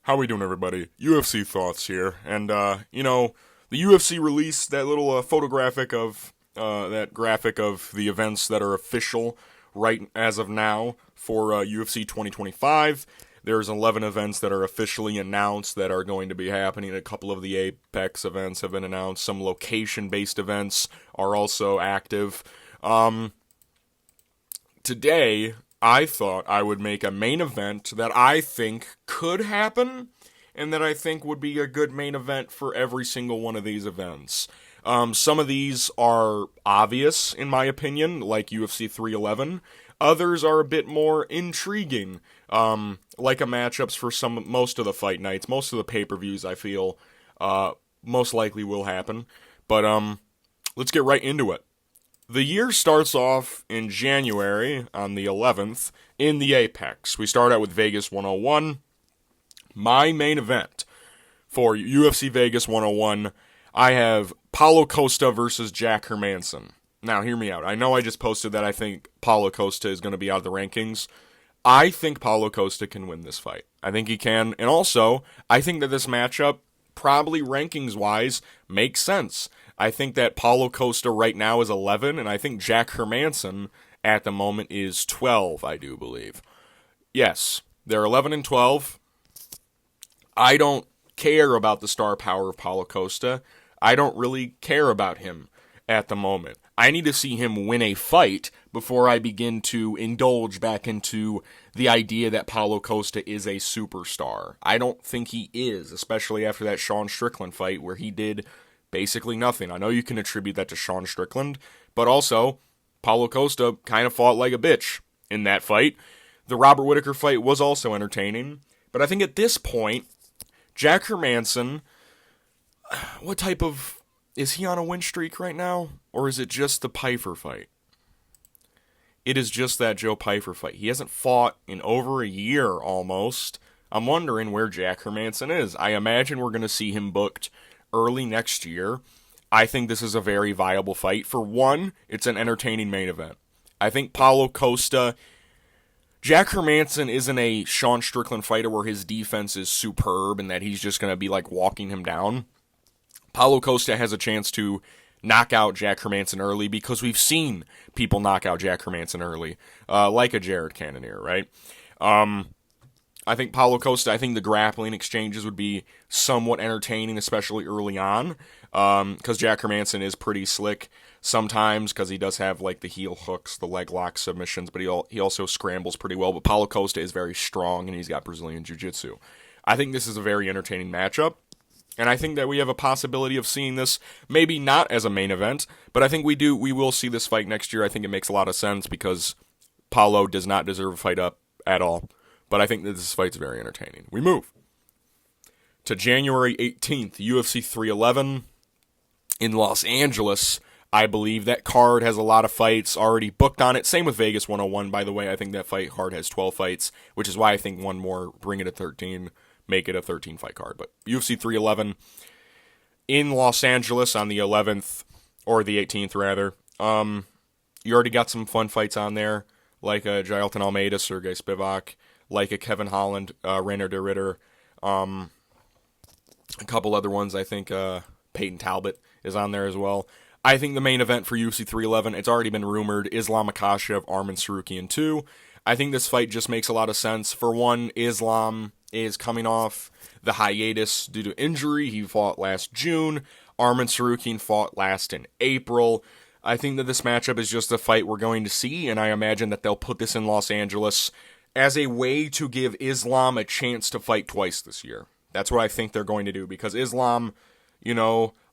How we doing, everybody? UFC Thoughts here. And, the UFC released that little photographic of, that graphic of the events that are official right as of now for UFC 2025. There's 11 events that are officially announced that are going to be happening. A couple of the Apex events have been announced. Some location-based events are also active. Today, I thought I would make a main event that I think could happen, and that I think would be a good main event for every single one of these events. Some of these are obvious, in my opinion, like UFC 311. Others are a bit more intriguing, like a matchups for most of the fight nights, most of the pay-per-views. I feel most likely will happen. But let's get right into it. The year starts off in January on the 11th in the Apex. We start out with Vegas 101. My main event for UFC Vegas 101, I have Paulo Costa versus Jack Hermansson. Now, hear me out. I know I just posted that I think Paulo Costa is going to be out of the rankings. I think Paulo Costa can win this fight. I think he can. And also, I think that this matchup, probably rankings-wise, makes sense. I think that Paulo Costa right now is 11, and I think Jack Hermansson at the moment is 12, I do believe. Yes, they're 11 and 12. I don't care about the star power of Paulo Costa. I don't really care about him at the moment. I need to see him win a fight before I begin to indulge back into the idea that Paulo Costa is a superstar. I don't think he is, especially after that Sean Strickland fight where he did basically nothing. I know you can attribute that to Sean Strickland, but also Paulo Costa kind of fought like a bitch in that fight. The Robert Whittaker fight was also entertaining, but I think at this point, Jack Hermansson, what type of... Is he on a win streak right now? Or is it just the Pyfer fight? It is just that Joe Pyfer fight. He hasn't fought in over a year almost. I'm wondering where Jack Hermansson is. I imagine we're going to see him booked early next year. I think this is a very viable fight. For one, it's an entertaining main event. I think Paulo Costa... Jack Hermansson isn't a Sean Strickland fighter where his defense is superb and that he's just going to be like walking him down. Paulo Costa has a chance to knock out Jack Hermansson early because we've seen people knock out Jack Hermansson early, like a Jared Cannonier, right? I think Paulo Costa, I think the grappling exchanges would be somewhat entertaining, especially early on, because Jack Hermansson is pretty slick sometimes because he does have like the heel hooks, the leg lock submissions, but he also scrambles pretty well. But Paulo Costa is very strong and he's got Brazilian Jiu-Jitsu. I think this is a very entertaining matchup. And I think that we have a possibility of seeing this, maybe not as a main event, but I think we will see this fight next year. I think it makes a lot of sense because Paulo does not deserve a fight up at all. But I think that this fight's very entertaining. We move to January 18th, UFC 311 in Los Angeles. I believe that card has a lot of fights already booked on it. Same with Vegas 101, by the way. I think that fight card has 12 fights, which is why I think one more, bring it to 13. Make it a 13-fight card. But UFC 311 in Los Angeles on the 11th, or the 18th, rather. You already got some fun fights on there, like a Jailton Almeida, Sergey Spivak, like a Kevin Holland, Rainer de Ritter. A couple other ones, I think Peyton Talbot is on there as well. I think the main event for UFC 311, it's already been rumored, Islam Makhachev, Arman Tsarukyan 2. I think this fight just makes a lot of sense. For one, Islam is coming off the hiatus due to injury. He fought last June. Arman Tsarukyan fought last in April. I think that this matchup is just a fight we're going to see, and I imagine that they'll put this in Los Angeles as a way to give Islam a chance to fight twice this year. That's what I think they're going to do, because Islam,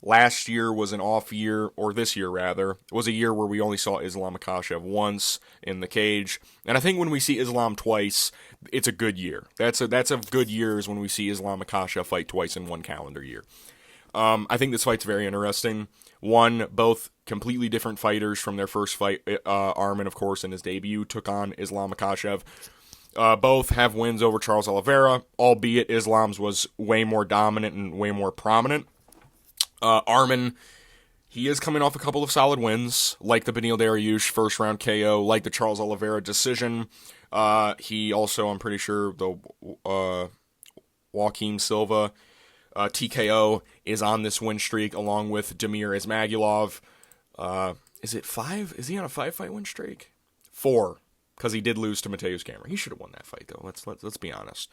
last year was an off year, or this year rather, was a year where we only saw Islam Makhachev once in the cage. And I think when we see Islam twice, it's a good year. That's a good year is when we see Islam Makhachev fight twice in one calendar year. I think this fight's very interesting. One, both completely different fighters from their first fight. Arman, of course, in his debut, took on Islam Makhachev. Both have wins over Charles Oliveira, albeit Islam's was way more dominant and way more prominent. Arman, he is coming off a couple of solid wins, like the Beneil Dariush first round KO, like the Charles Oliveira decision. He also, I'm pretty sure, the Joaquim Silva. TKO is on this win streak along with Damir Ismagulov. Is it 5? Is he on a 5-fight win streak? 4, because he did lose to Mateusz Gamrot. He should have won that fight, though. Let's be honest.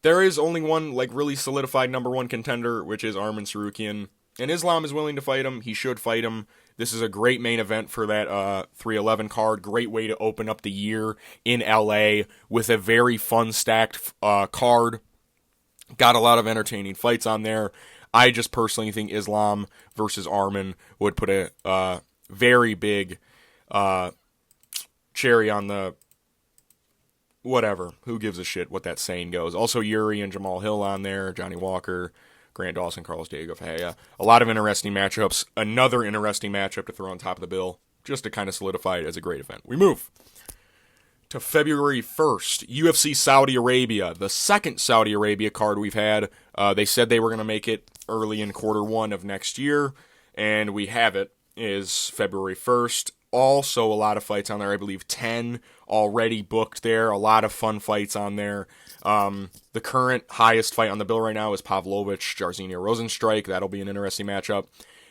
There is only one really solidified number 1 contender, which is Arman Tsarukyan. And Islam is willing to fight him. He should fight him. This is a great main event for that 311 card. Great way to open up the year in LA with a very fun stacked card. Got a lot of entertaining fights on there. I just personally think Islam versus Arman would put a very big cherry on the whatever. Who gives a shit what that saying goes. Also Yuri and Jamal Hill on there. Johnny Walker, Grant Dawson, Carlos Diego Ferreira. A lot of interesting matchups. Another interesting matchup to throw on top of the bill just to kind of solidify it as a great event. We move to February 1st, UFC Saudi Arabia, the second Saudi Arabia card we've had. They said they were going to make it early in Q1 of next year, and we have it, is February 1st. Also a lot of fights on there, I believe 10 already booked there, a lot of fun fights on there. The current highest fight on the bill right now is Pavlovich, Jairzinho Rozenstruik. That'll be an interesting matchup.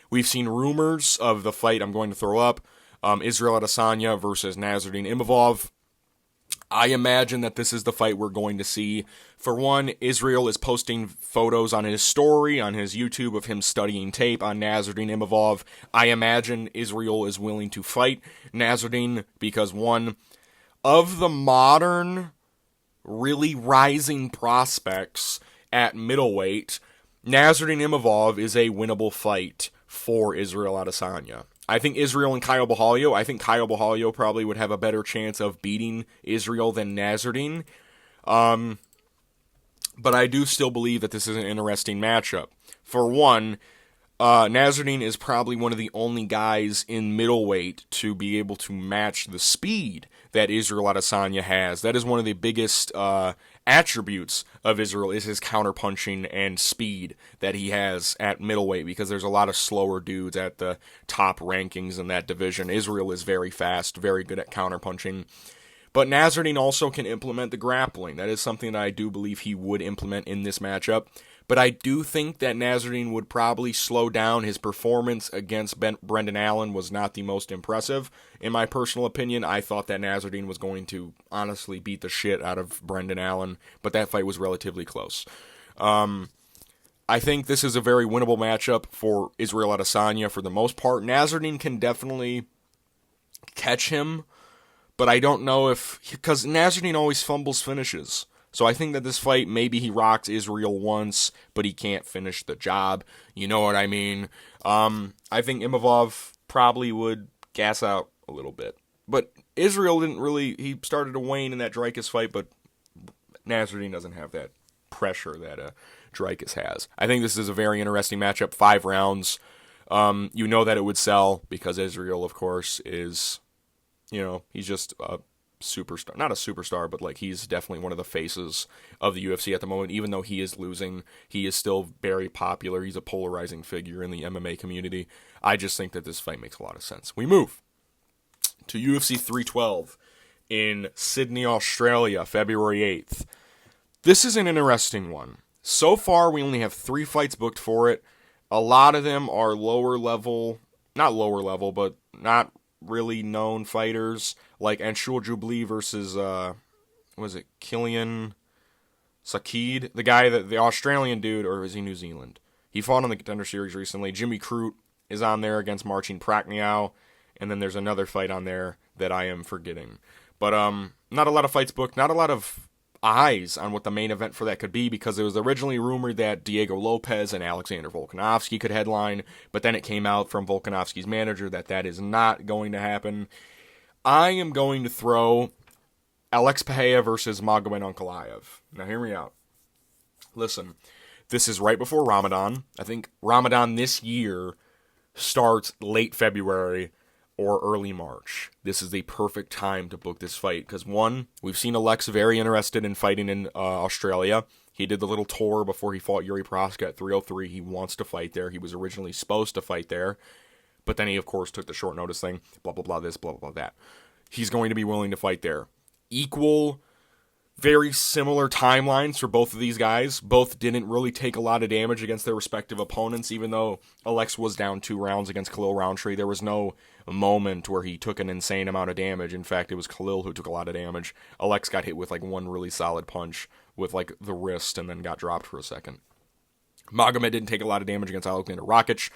We've seen rumors of the fight I'm going to throw up, Israel Adesanya versus Nasruddin Imavov. I imagine that this is the fight we're going to see. For one, Israel is posting photos on his story, on his YouTube, of him studying tape on Nasruddin Imavov. I imagine Israel is willing to fight Nasruddin because, one, of the modern, really rising prospects at middleweight, Nasruddin Imavov is a winnable fight for Israel Adesanya. I think Israel and Caio Borralho probably would have a better chance of beating Israel than Nasruddin. But I do still believe that this is an interesting matchup. For one, Nasruddin is probably one of the only guys in middleweight to be able to match the speed that Israel Adesanya has. That is one of the biggest attributes of Israel, is his counterpunching and speed that he has at middleweight, because there's a lot of slower dudes at the top rankings in that division. Israel is very fast, very good at counterpunching. But Nasruddin also can implement the grappling. That is something that I do believe he would implement in this matchup. But I do think that Nasruddin would probably slow down. His performance against Brendan Allen was not the most impressive. In my personal opinion, I thought that Nasruddin was going to honestly beat the shit out of Brendan Allen, but that fight was relatively close. I think this is a very winnable matchup for Israel Adesanya for the most part. Nasruddin can definitely catch him, but I don't know if... because Nasruddin always fumbles finishes. So I think that this fight, maybe he rocks Israel once, but he can't finish the job. You know what I mean? I think Imavov probably would gas out a little bit. But Israel didn't really... he started to wane in that Dreykus fight, but Nasruddin doesn't have that pressure that Dreykus has. I think this is a very interesting matchup. 5 rounds. You know that it would sell because Israel, of course, is... he's just a superstar. Not a superstar, but he's definitely one of the faces of the UFC at the moment. Even though he is losing, he is still very popular. He's a polarizing figure in the MMA community. I just think that this fight makes a lot of sense. We move to UFC 312 in Sydney, Australia, February 8th. This is an interesting one. So far, we only have 3 fights booked for it. A lot of them are not lower level, but not really known fighters, like Anshul Jubli versus Killian Sakid, the Australian dude, or is he New Zealand? He fought on the Contender Series recently. Jimmy Crute is on there against Marcin Prachniow, and then there's another fight on there that I am forgetting. But not a lot of fights booked, not a lot of eyes on what the main event for that could be, because it was originally rumored that Diego Lopez and Alexander Volkanovski could headline, but then it came out from Volkanovski's manager that that is not going to happen. I am going to throw Alex Pereira versus Magomed Ankalaev. Now hear me out. Listen, this is right before Ramadan. I think Ramadan this year starts late February or early March. This is the perfect time to book this fight because, one, we've seen Alex very interested in fighting in Australia. He did the little tour before he fought Yuri Proska at 303. He wants to fight there. He was originally supposed to fight there, but then he, of course, took the short notice thing, blah, blah, blah, this, blah, blah, blah, that. He's going to be willing to fight there. Equal Very similar timelines for both of these guys. Both didn't really take a lot of damage against their respective opponents, even though Alex was down 2 rounds against Khalil Roundtree. There was no moment where he took an insane amount of damage. In fact, it was Khalil who took a lot of damage. Alex got hit with like one really solid punch with like the wrist and then got dropped for a second. Magomed didn't take a lot of damage against Alexander Rakic.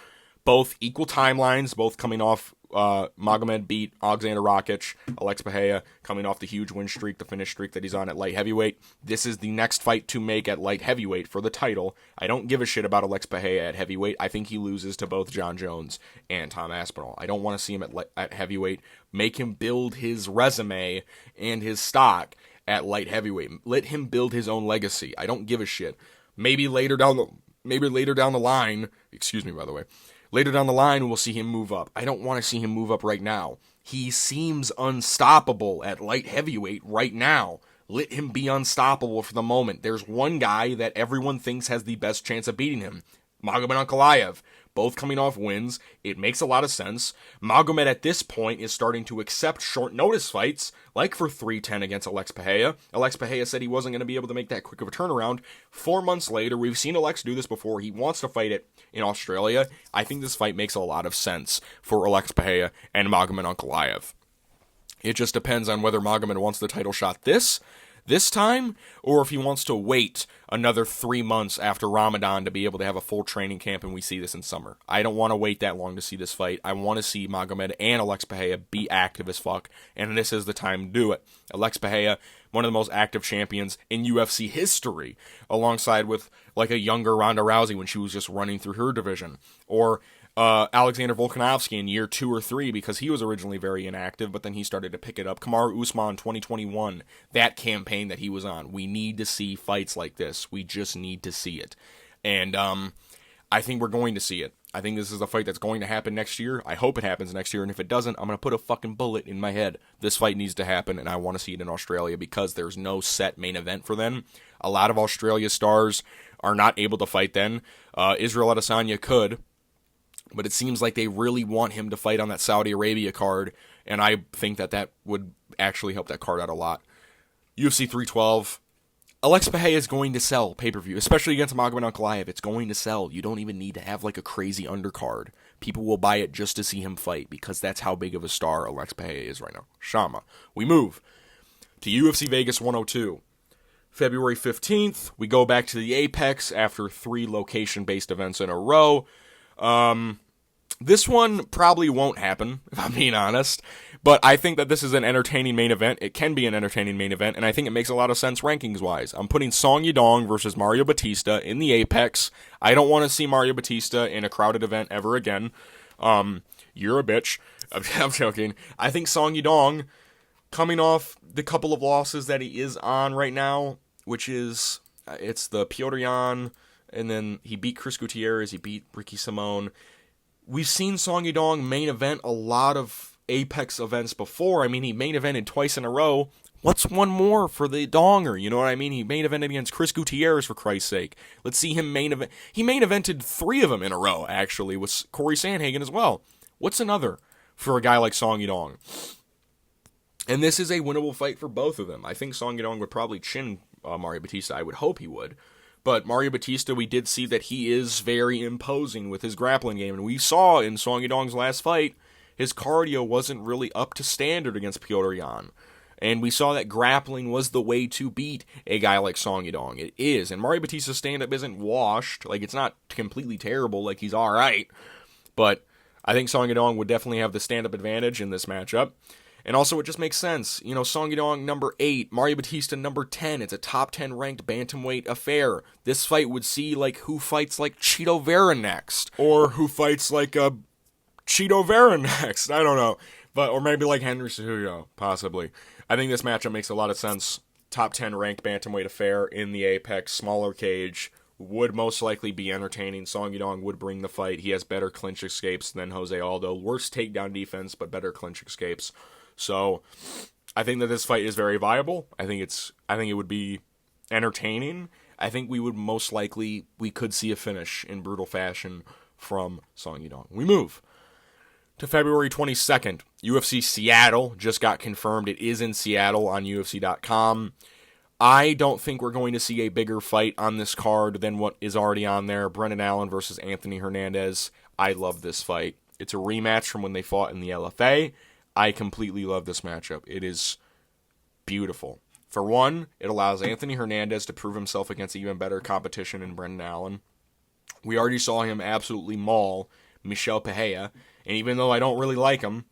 Both equal timelines, both coming off. Magomed beat Alexander Rakic. Alex Pereira coming off the huge win streak, the finish streak that he's on at light heavyweight. This is the next fight to make at light heavyweight for the title. I don't give a shit about Alex Pereira at heavyweight. I think he loses to both John Jones and Tom Aspinall. I don't want to see him at heavyweight. Make him build his resume and his stock at light heavyweight. Let him build his own legacy. I don't give a shit. Maybe later down the line, excuse me, by the way. Later down the line, we'll see him move up. I don't want to see him move up right now. He seems unstoppable at light heavyweight right now. Let him be unstoppable for the moment. There's one guy that everyone thinks has the best chance of beating him. Magomed Ankalaev. Both coming off wins. It makes a lot of sense. Magomed at this point is starting to accept short notice fights, like for 310 against Alex Pereira. Alex Pereira said he wasn't going to be able to make that quick of a turnaround. 4 months later, we've seen Alex do this before. He wants to fight it in Australia. I think this fight makes a lot of sense for Alex Pereira and Magomed Ankalaev. It just depends on whether Magomed wants the title shot this time, or if he wants to wait another 3 months after Ramadan to be able to have a full training camp and we see this in summer. I don't want to wait that long to see this fight. I want to see Magomed and Alex Pereira be active as fuck, and this is the time to do it. Alex Pereira, one of the most active champions in UFC history, alongside with like a younger Ronda Rousey when she was just running through her division, or Alexander Volkanovski in year 2 or 3 because he was originally very inactive, but then he started to pick it up. Kamaru Usman 2021, that campaign that he was on. We need to see fights like this. We just need to see it. And I think we're going to see it. I think this is a fight that's going to happen next year. I hope it happens next year, and if it doesn't, I'm going to put a fucking bullet in my head. This fight needs to happen, and I want to see it in Australia because there's no set main event for them. A lot of Australia stars are not able to fight then. Israel Adesanya could, but it seems like they really want him to fight on that Saudi Arabia card, and I think that would actually help that card out a lot. UFC 312, Alex Pereira is going to sell pay-per-view, especially against Magomed Ankalaev. It's going to sell. You don't even need to have like a crazy undercard. People will buy it just to see him fight because that's how big of a star Alex Pereira is right now. Shama. We move to UFC Vegas 102. February 15th, we go back to the Apex after 3 location-based events in a row. This one probably won't happen, if I'm being honest, but I think that this is an entertaining main event. It can be an entertaining main event, and I think it makes a lot of sense rankings-wise. I'm putting Song Yadong versus Mario Batista in the Apex. I don't want to see Mario Batista in a crowded event ever again. You're a bitch. I'm joking. I think Song Yadong, coming off the couple of losses that he is on right now, which is, it's the Piotr Jan, and then he beat Chris Gutierrez, he beat Ricky Simone. We've seen Song Yadong main event a lot of Apex events before. I mean, he main evented twice in a row. What's one more for the Donger? You know what I mean? He main evented against Chris Gutierrez, for Christ's sake. Let's see him main event. He main evented 3 of them in a row, actually, with Corey Sandhagen as well. What's another for a guy like Song Yadong? And this is a winnable fight for both of them. I think Song Yadong would probably chin Mario Batista. I would hope he would. But Mario Batista, we did see that he is very imposing with his grappling game. And we saw in Song Yadong's last fight, his cardio wasn't really up to standard against Piotr Jan. And we saw that grappling was the way to beat a guy like Song Yadong. It is. And Mario Batista's stand-up isn't washed. Like, it's not completely terrible. Like, he's all right. But I think Song Yadong would definitely have the stand-up advantage in this matchup. And also, it just makes sense. You know, Song Yadong, number 8. Mario Batista, number 10. It's a top 10 ranked bantamweight affair. This fight would see, like, who fights like Chito Vera next. Or who fights like Chito Vera next. I don't know. Or maybe like Henry Cejudo, possibly. I think this matchup makes a lot of sense. Top 10 ranked bantamweight affair in the Apex, smaller cage. Would most likely be entertaining. Song Yadong would bring the fight. He has better clinch escapes than Jose Aldo. Worse takedown defense, but better clinch escapes. So, I think that this fight is very viable. I think it would be entertaining. I think we could see a finish in brutal fashion from Song Yadong. We move to February 22nd. UFC Seattle just got confirmed. It is in Seattle on UFC.com. I don't think we're going to see a bigger fight on this card than what is already on there. Brendan Allen versus Anthony Hernandez. I love this fight. It's a rematch from when they fought in the LFA. I completely love this matchup. It is beautiful. For one, it allows Anthony Hernandez to prove himself against even better competition in Brendan Allen. We already saw him absolutely maul Michel Pereira, and even though I don't really like him,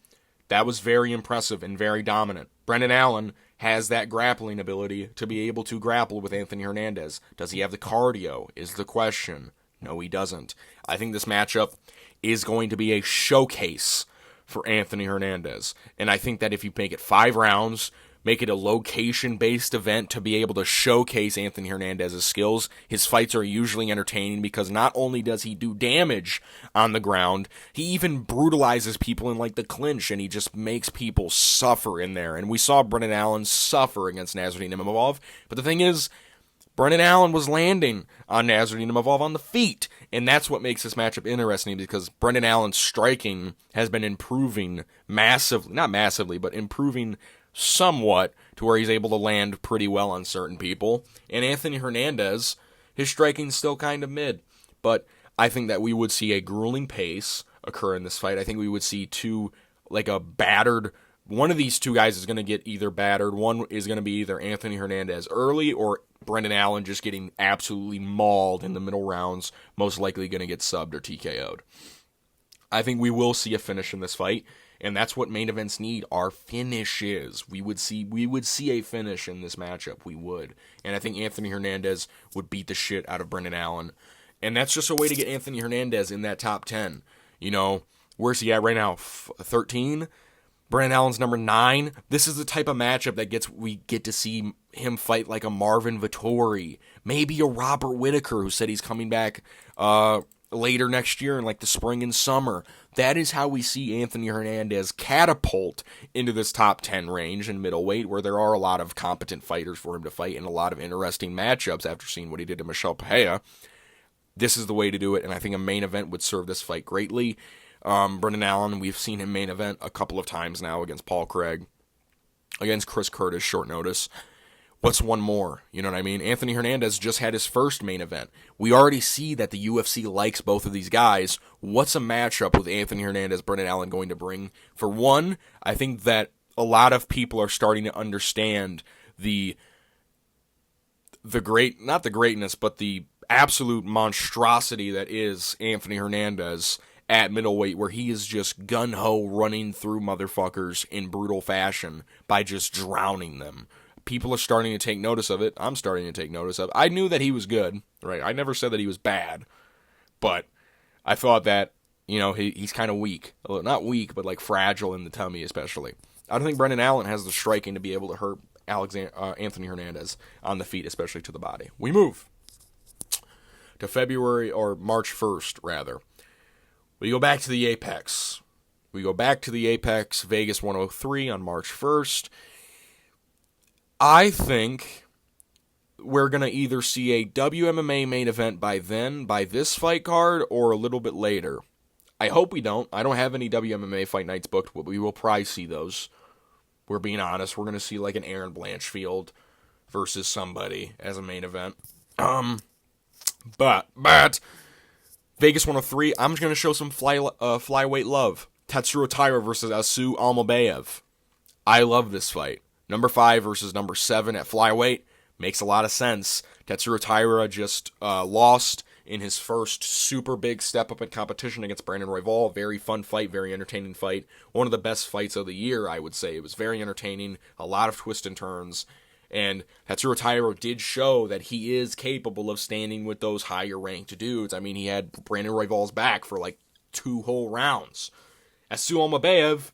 that was very impressive and very dominant. Brendan Allen has that grappling ability to be able to grapple with Anthony Hernandez. Does he have the cardio, is the question. No, he doesn't. I think this matchup is going to be a showcase for Anthony Hernandez. And I think that if you make it 5 rounds, make it a location-based event to be able to showcase Anthony Hernandez's skills. His fights are usually entertaining because not only does he do damage on the ground, he even brutalizes people in like the clinch, and he just makes people suffer in there. And we saw Brendan Allen suffer against Nasruddin Imavov. But the thing is, Brendan Allen was landing on Nasruddin Imavov on the feet, and that's what makes this matchup interesting because Brendan Allen's striking has been improving massively, not massively, but improving somewhat to where he's able to land pretty well on certain people. And Anthony Hernandez, his striking's still kind of mid, but I think that we would see a grueling pace occur in this fight. I think we would see one of these two guys is going to get either battered. One is going to be either Anthony Hernandez early or Brendan Allen just getting absolutely mauled in the middle rounds, most likely going to get subbed or TKO'd. I think we will see a finish in this fight. And that's what main events need, are finishes. We would see a finish in this matchup. We would. And I think Anthony Hernandez would beat the shit out of Brendan Allen. And that's just a way to get Anthony Hernandez in that top 10. You know, where's he at right now? 13? Brendan Allen's number 9. This is the type of matchup that we get to see him fight like a Marvin Vettori. Maybe a Robert Whitaker, who said he's coming back later next year in like the spring and summer. That is how we see Anthony Hernandez catapult into this top 10 range in middleweight, where there are a lot of competent fighters for him to fight and a lot of interesting matchups after seeing what he did to Michel Pereira. This is the way to do it, and I think a main event would serve this fight greatly. Brendan Allen, we've seen him main event a couple of times now against Paul Craig, against Chris Curtis, short notice. What's one more? You know what I mean? Anthony Hernandez just had his first main event. We already see that the UFC likes both of these guys. What's a matchup with Anthony Hernandez, Brendan Allen going to bring? For one, I think that a lot of people are starting to understand the not the greatness, but the absolute monstrosity that is Anthony Hernandez at middleweight, where he is just gun-ho running through motherfuckers in brutal fashion by just drowning them. People are starting to take notice of it. I'm starting to take notice of it. I knew that he was good, right? I never said that he was bad, but I thought that, you know, he's kind of weak. Not weak, but like fragile in the tummy especially. I don't think Brendan Allen has the striking to be able to hurt Anthony Hernandez on the feet, especially to the body. We move to February, or March 1st, rather. We go back to the Apex. Vegas 103 on March 1st. I think we're going to either see a WMMA main event by this fight card, or a little bit later. I hope we don't. I don't have any WMMA fight nights booked, but we will probably see those. We're being honest. We're going to see like an Aaron Blanchfield versus somebody as a main event. But Vegas 103, I'm just going to show some flyweight love. Tatsuro Taira versus Asu Almabayev. I love this fight. Number 5 versus number 7 at flyweight makes a lot of sense. Tatsuro Taira just lost in his first super big step up in competition against Brandon Royval. Very fun fight, very entertaining fight. One of the best fights of the year, I would say. It was very entertaining, a lot of twists and turns. And Tatsuro Taira did show that he is capable of standing with those higher ranked dudes. I mean, he had Brandon Royval's back for like 2 whole rounds. Asu Almabayev,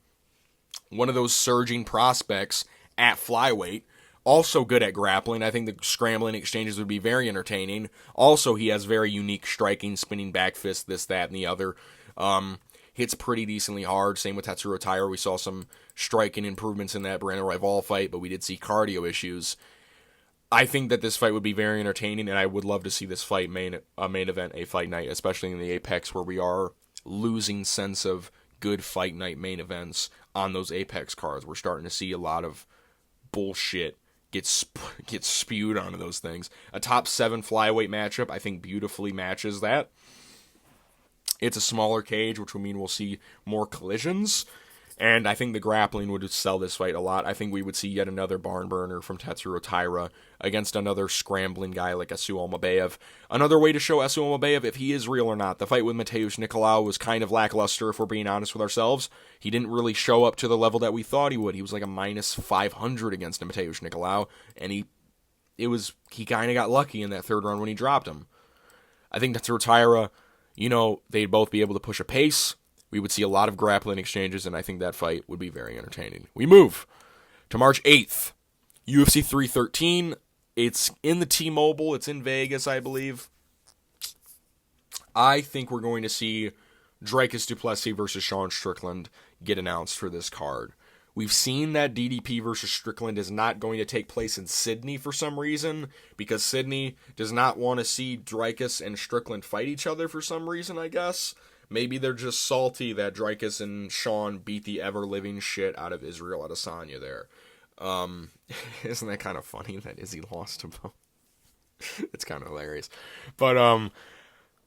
one of those surging prospects at flyweight, also good at grappling. I think the scrambling exchanges would be very entertaining. Also, he has very unique striking, spinning back fist, this, that, and the other. Hits pretty decently hard. Same with Tatsuro Taira. We saw some striking improvements in that Brandon Royval fight, but we did see cardio issues. I think that this fight would be very entertaining, and I would love to see this fight main event a fight night, especially in the Apex, where we are losing sense of good fight night main events on those Apex cards. We're starting to see a lot of bullshit gets spewed onto those things. A top 7 flyweight matchup, I think, beautifully matches that. It's a smaller cage, which will mean we'll see more collisions. And I think the grappling would sell this fight a lot. I think we would see yet another barn burner from Tetsuro Taira against another scrambling guy like Esu Almabayev. Another way to show Esu Almabayev if he is real or not. The fight with Mateusz Nicolau was kind of lackluster, if we're being honest with ourselves. He didn't really show up to the level that we thought he would. He was like a minus 500 against Mateusz Nicolau, and he kind of got lucky in that third round when he dropped him. I think Tetsuro Taira, they'd both be able to push a pace. We would see a lot of grappling exchanges, and I think that fight would be very entertaining. We move to March 8th, UFC 313. It's in the T-Mobile. It's in Vegas, I believe. I think we're going to see Dricus du Plessis versus Sean Strickland get announced for this card. We've seen that DDP versus Strickland is not going to take place in Sydney for some reason, because Sydney does not want to see Dricus and Strickland fight each other for some reason, I guess. Maybe they're just salty that Dricus and Sean beat the ever-living shit out of Israel Adesanya there. Isn't that kind of funny that Izzy lost to both? It's kind of hilarious. But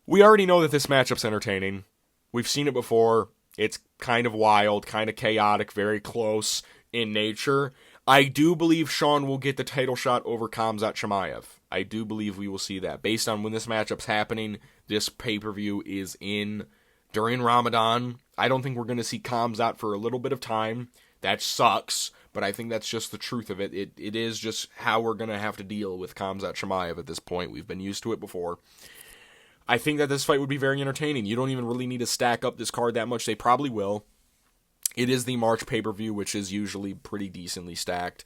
we already know that this matchup's entertaining. We've seen it before. It's kind of wild, kind of chaotic, very close in nature. I do believe Sean will get the title shot over Khamzat Chimaev. I do believe we will see that. Based on when this matchup's happening, this pay-per-view is in during Ramadan. I don't think we're going to see Khamzat for a little bit of time. That sucks, but I think that's just the truth of it. It is just how we're going to have to deal with Khamzat Chimaev at this point. We've been used to it before. I think that this fight would be very entertaining. You don't even really need to stack up this card that much. They probably will. It is the March pay-per-view, which is usually pretty decently stacked.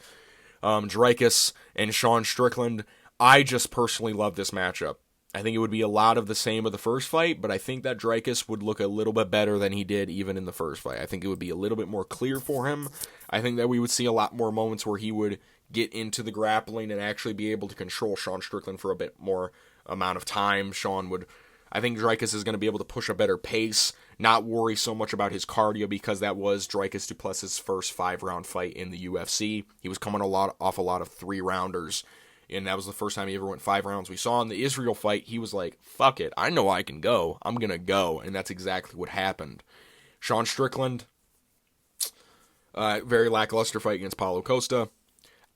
Dricus and Sean Strickland, I just personally love this matchup. I think it would be a lot of the same of the first fight, but I think that Dricus would look a little bit better than he did even in the first fight. I think it would be a little bit more clear for him. I think that we would see a lot more moments where he would get into the grappling and actually be able to control Sean Strickland for a bit more amount of time. I think Dricus is going to be able to push a better pace, not worry so much about his cardio, because that was Dricus du Plessis' first 5-round fight in the UFC. He was coming off a lot of 3-rounders. And that was the first time he ever went 5 rounds. We saw in the Israel fight, he was like, fuck it, I know I can go. I'm going to go. And that's exactly what happened. Sean Strickland, very lackluster fight against Paulo Costa.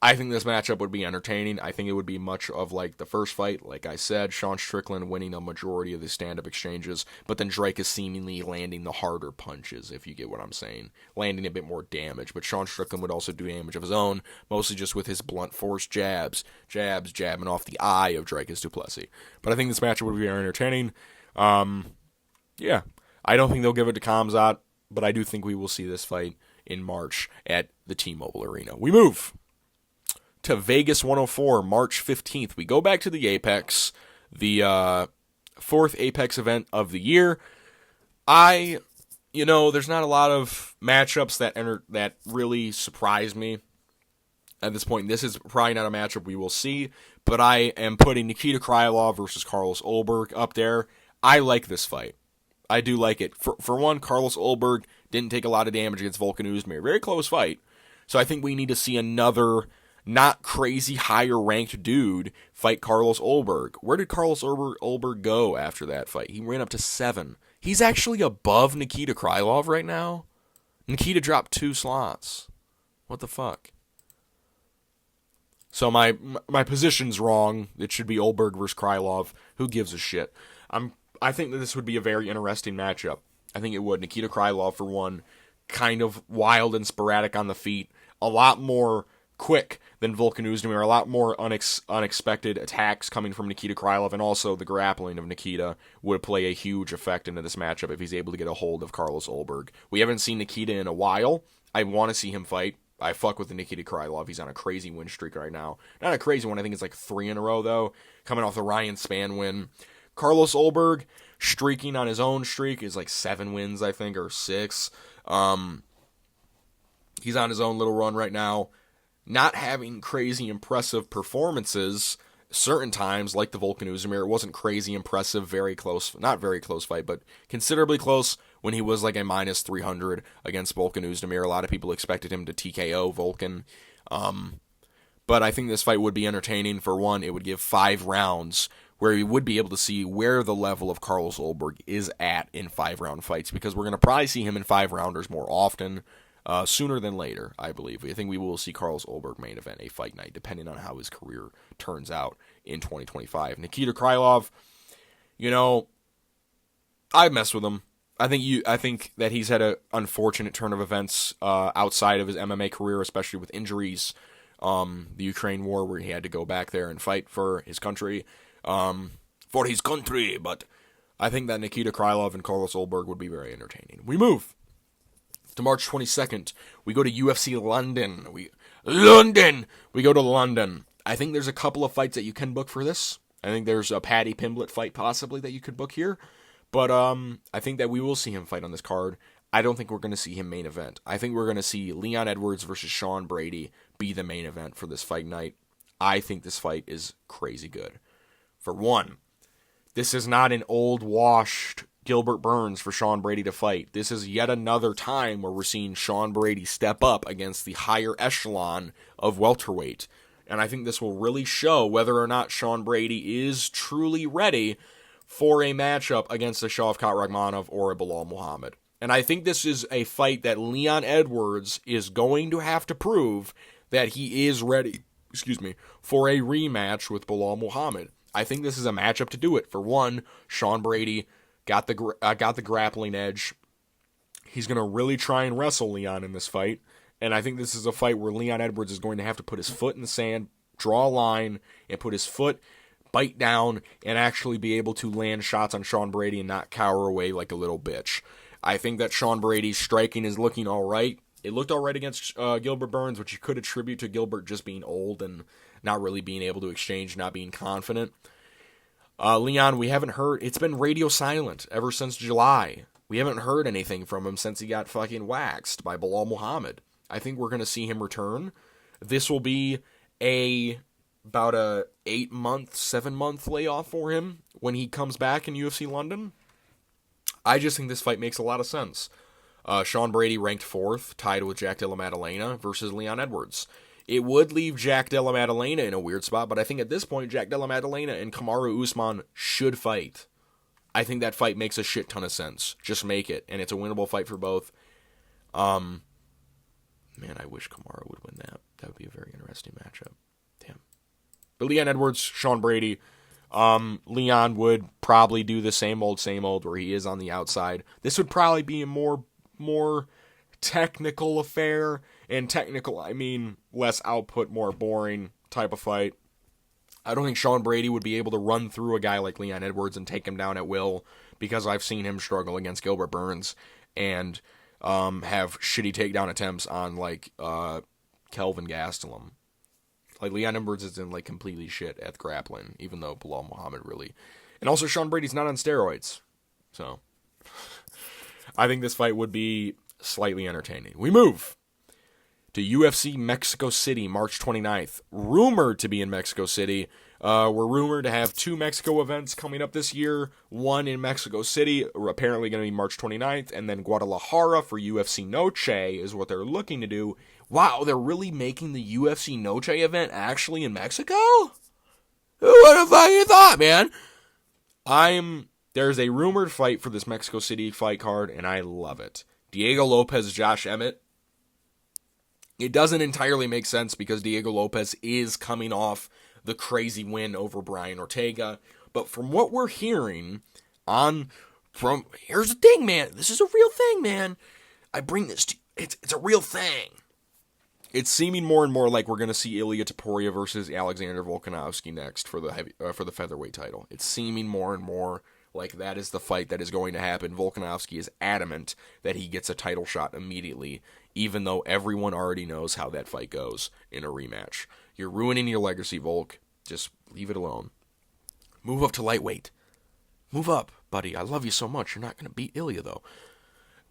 I think this matchup would be entertaining. I think it would be much of like the first fight. Like I said, Sean Strickland winning a majority of the stand-up exchanges, but then Dricus seemingly landing the harder punches, if you get what I'm saying. Landing a bit more damage, but Sean Strickland would also do damage of his own, mostly just with his blunt force jabs, jabbing off the eye of Dricus du Plessis. But I think this matchup would be very entertaining. Yeah, I don't think they'll give it to Khamzat, but I do think we will see this fight in March at the T-Mobile Arena. We move to Vegas 104, March 15th. We go back to the Apex, the 4th Apex event of the year. There's not a lot of matchups that really surprise me at this point. This is probably not a matchup we will see, but I am putting Nikita Krylov versus Carlos Ulberg up there. I like this fight. I do like it. For one, Carlos Ulberg didn't take a lot of damage against Volkan Oezdemir. Very close fight. So I think we need to see another not crazy higher ranked dude fight Carlos Ulberg. Where did Carlos Ulberg go after that fight? He ran up to 7. He's actually above Nikita Krylov right now. Nikita dropped 2 slots. What the fuck? So my position's wrong. It should be Ulberg versus Krylov. Who gives a shit? I think that this would be a very interesting matchup. I think it would. Nikita Krylov, for one, kind of wild and sporadic on the feet. A lot more quick than Volkan Oezdemir, a lot more unexpected attacks coming from Nikita Krylov, and also the grappling of Nikita would play a huge effect into this matchup if he's able to get a hold of Carlos Ulberg. We haven't seen Nikita in a while. I want to see him fight. I fuck with the Nikita Krylov. He's on a crazy win streak right now. Not a crazy one. I think it's like 3 in a row, though, coming off the Ryan Spann win. Carlos Ulberg, streaking on his own streak, is like 7 wins, I think, or 6. He's on his own little run right now. Not having crazy impressive performances certain times, like the Volkan Oezdemir. It wasn't crazy impressive, very close, not very close fight, but considerably close when he was like a minus 300 against Volkan Oezdemir. A lot of people expected him to TKO Volkan. But I think this fight would be entertaining. For one, it would give 5 rounds where we would be able to see where the level of Carlos Ulberg is at in 5-round fights, because we're going to probably see him in 5-rounders more often, sooner than later, I believe. I think we will see Carlos Ulberg main event a fight night, depending on how his career turns out in 2025. Nikita Krylov, I mess with him. I think that he's had an unfortunate turn of events outside of his MMA career, especially with injuries. The Ukraine war, where he had to go back there and fight for his country. But I think that Nikita Krylov and Carlos Ulberg would be very entertaining. We move to March 22nd. We go to UFC London. We go to London. I think there's a couple of fights that you can book for this. I think there's a Paddy Pimblett fight possibly that you could book here. But I think that we will see him fight on this card. I don't think we're going to see him main event. I think we're going to see Leon Edwards versus Sean Brady be the main event for this fight night. I think this fight is crazy good. For one, this is not an old, washed Gilbert Burns for Sean Brady to fight. This is yet another time where we're seeing Sean Brady step up against the higher echelon of welterweight. And I think this will really show whether or not Sean Brady is truly ready for a matchup against a Shavkat Rakhmonov or a Bilal Muhammad. And I think this is a fight that Leon Edwards is going to have to prove that he is ready, for a rematch with Bilal Muhammad. I think this is a matchup to do it. For one, Sean Brady got the grappling edge. He's going to really try and wrestle Leon in this fight. And I think this is a fight where Leon Edwards is going to have to put his foot in the sand, draw a line, and put his foot, bite down, and actually be able to land shots on Sean Brady and not cower away like a little bitch. I think that Sean Brady's striking is looking all right. It looked all right against Gilbert Burns, which you could attribute to Gilbert just being old and not really being able to exchange, not being confident. Leon, we haven't heard. It's been radio silent ever since July. We haven't heard anything from him since he got fucking waxed by Bilal Muhammad. I think we're going to see him return. This will be about a 8-month, 7-month layoff for him when he comes back in UFC London. I just think this fight makes a lot of sense. Sean Brady ranked 4th, tied with Jack Della Maddalena versus Leon Edwards. It would leave Jack Della Maddalena in a weird spot, but I think at this point, Jack Della Maddalena and Kamaru Usman should fight. I think that fight makes a shit ton of sense. Just make it, and it's a winnable fight for both. Man, I wish Kamaru would win that. That would be a very interesting matchup. Damn. But Leon Edwards, Sean Brady. Leon would probably do the same old where he is on the outside. This would probably be a more technical affair. And technical, I mean less output, more boring type of fight. I don't think Sean Brady would be able to run through a guy like Leon Edwards and take him down at will, because I've seen him struggle against Gilbert Burns and have shitty takedown attempts on Kelvin Gastelum. Like, Leon Edwards is in completely shit at grappling, even though Bilal Muhammad really. And also, Sean Brady's not on steroids. So, I think this fight would be slightly entertaining. We move to UFC Mexico City, March 29th. Rumored to be in Mexico City. We're rumored to have 2 Mexico events coming up this year. One in Mexico City, apparently going to be March 29th, and then Guadalajara for UFC Noche is what they're looking to do. Wow, they're really making the UFC Noche event actually in Mexico? Who would have fucking thought, man? There's a rumored fight for this Mexico City fight card, and I love it. Diego Lopez, Josh Emmett. It doesn't entirely make sense because Diego Lopez is coming off the crazy win over Brian Ortega. But from what we're hearing here's the thing, man. This is a real thing, man. I bring this to it's a real thing. It's seeming more and more like we're going to see Ilia Topuria versus Alexander Volkanovski next for the featherweight title. It's seeming more and more like that is the fight that is going to happen. Volkanovski is adamant that he gets a title shot immediately, even though everyone already knows how that fight goes in a rematch. You're ruining your legacy, Volk. Just leave it alone. Move up to lightweight. Move up, buddy. I love you so much. You're not going to beat Ilia, though.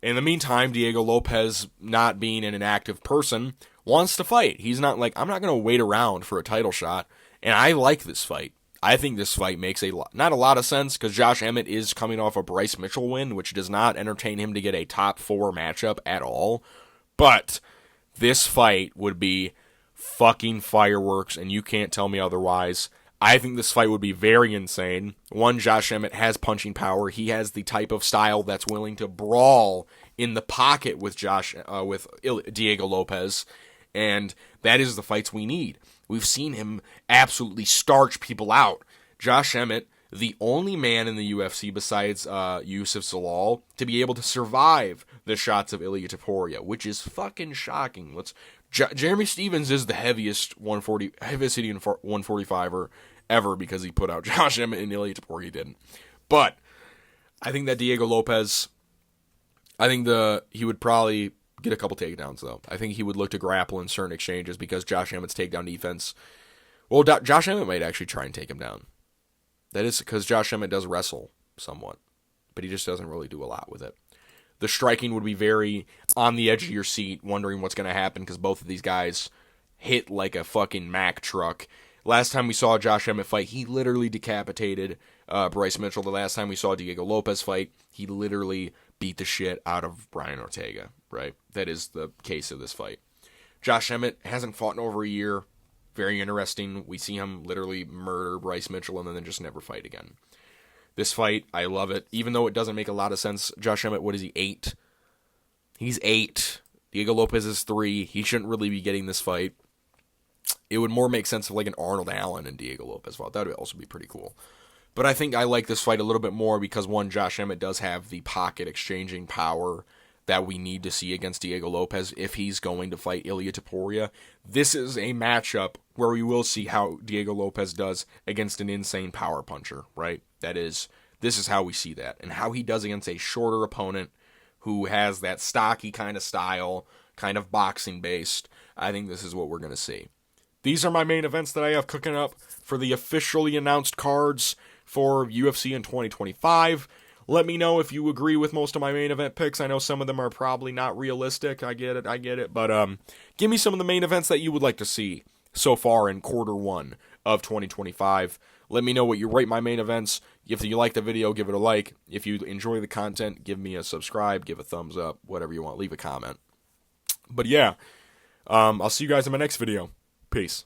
In the meantime, Diego Lopez, not being an active person, wants to fight. He's not I'm not going to wait around for a title shot. And I like this fight. I think this fight makes not a lot of sense because Josh Emmett is coming off a Bryce Mitchell win, which does not entertain him to get a top 4 matchup at all. But this fight would be fucking fireworks, and you can't tell me otherwise. I think this fight would be very insane. One, Josh Emmett has punching power. He has the type of style that's willing to brawl in the pocket with Diego Lopes, and that is the fights we need. We've seen him absolutely starch people out. Josh Emmett, the only man in the UFC besides Yusuf Zalal to be able to survive the shots of Ilia Topuria, which is fucking shocking. Jeremy Stevens is the heaviest hitting 145er ever because he put out Josh Emmett and Ilia Topuria didn't. But I think that Diego Lopes, he would probably get a couple takedowns though. I think he would look to grapple in certain exchanges because Josh Emmett's takedown defense. Well, Josh Emmett might actually try and take him down. That is because Josh Emmett does wrestle somewhat, but he just doesn't really do a lot with it. The striking would be very on the edge of your seat, wondering what's going to happen because both of these guys hit like a fucking Mack truck. Last time we saw Josh Emmett fight, he literally decapitated Bryce Mitchell. The last time we saw Diego Lopes fight, he literally beat the shit out of Brian Ortega, right? That is the case of this fight. Josh Emmett hasn't fought in over a year. Very interesting. We see him literally murder Bryce Mitchell and then just never fight again. This fight, I love it. Even though it doesn't make a lot of sense. Josh Emmett, what is he, 8? He's 8. Diego Lopes is 3. He shouldn't really be getting this fight. It would more make sense of like an Arnold Allen and Diego Lopes fight. That would also be pretty cool. But I think I like this fight a little bit more because, one, Josh Emmett does have the pocket exchanging power that we need to see against Diego Lopes if he's going to fight Ilia Topuria. This is a matchup where we will see how Diego Lopes does against an insane power puncher, right? This is how we see that, and how he does against a shorter opponent who has that stocky kind of style, kind of boxing based. I think this is what we're going to see. These are my main events that I have cooking up for the officially announced cards for UFC in 2025. Let me know if you agree with most of my main event picks. I know some of them are probably not realistic. I get it. But give me some of the main events that you would like to see so far in quarter 1 of 2025. Let me know what you rate my main events. If you like the video, give it a like. If you enjoy the content, give me a subscribe, give a thumbs up, whatever you want. Leave a comment. But yeah, I'll see you guys in my next video. Peace.